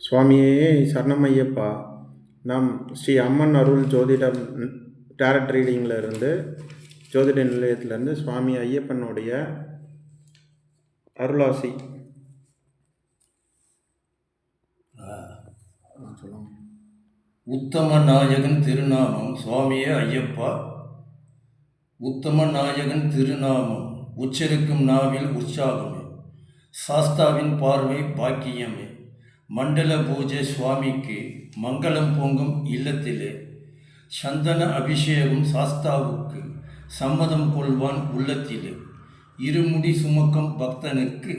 சுவாமியே சரணமையப்பா. நாம் ஸ்ரீ அம்மன் அருள் ஜோதிடம் டேரட் ரீடிங்கில் இருந்து ஜோதிட நிலையத்திலேருந்து சுவாமி ஐயப்பனுடைய அருளாசி சொல்லுங்க. உத்தம நாயகன் திருநாமம். சுவாமியே ஐயப்பா. உத்தம நாயகன் திருநாமம் உச்சரிக்கும் நாவில் உற்சாகமே, சாஸ்தாவின் பார்வை பாக்கியமே. மண்டல பூஜை சுவாமிக்கு மங்களம் பொங்கும் இல்லத்திலே, சந்தன அபிஷேகம் சாஸ்தாவுக்கு சம்மதம் கொள்வான் உள்ளத்திலே. இருமுடி சுமக்கும் பக்தனுக்கு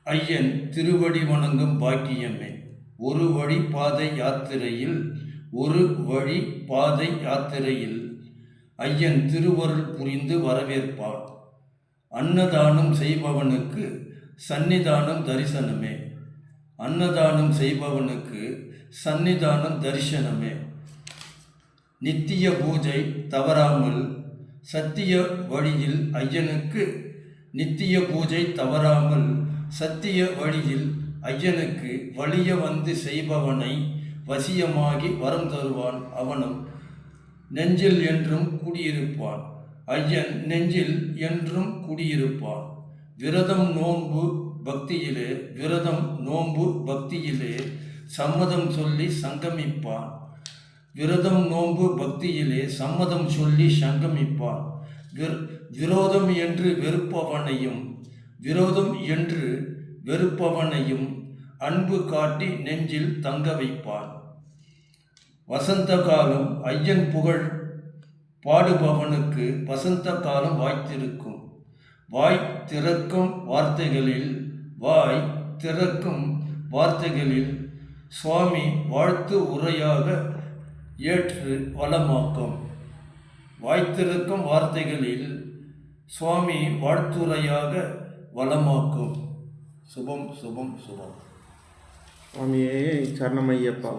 ஐயன் திருவடி வணங்கும் பாக்கியமே. ஒரு வழி பாதை யாத்திரையில் ஐயன் திருவருள் புரிந்து வரவேற்பான். அன்னதானம் செய்பவனுக்கு சன்னிதானம் தரிசனமே. அன்னதானம் செய்பவனுக்கு சன்னிதானம் தரிசனமே. நித்திய பூஜை தவறாமல் சத்திய வழியில் ஐயனுக்கு, நித்திய பூஜை தவறாமல் சத்திய வழியில் ஐயனுக்கு வலிய வந்து செய்பவனை வசியமாகி வரம் தருவான். அவனும் நெஞ்சில் என்றும் குடியிருப்பான். ஐயன் நெஞ்சில் என்றும் குடியிருப்பான். விரதம் நோன்பு பக்தியிலே சம்மதம் சொல்லி சங்கமிப்பான். விரதம் நோன்பு பக்தியிலே சம்மதம் சொல்லி சங்கமிப்பான். விரோதம் என்று வெறுப்பவனையும் அன்பு காட்டி நெஞ்சில் தங்க வைப்பான். வசந்த காலம் ஐயன் புகழ் பாடுபவனுக்கு வசந்த காலம் வாய்த்திருக்கும். வாய் திறக்கும் வார்த்தைகளில் சுவாமி வாழ்த்து உரையாக ஏற்று வளமாக்கும். வாய்த்திருக்கும் வார்த்தைகளில் சுவாமி வாழ்த்துரையாக வளமாக்கும். சுபம் சுபம் சுபம். சுவாமியே சரணமையப்பா.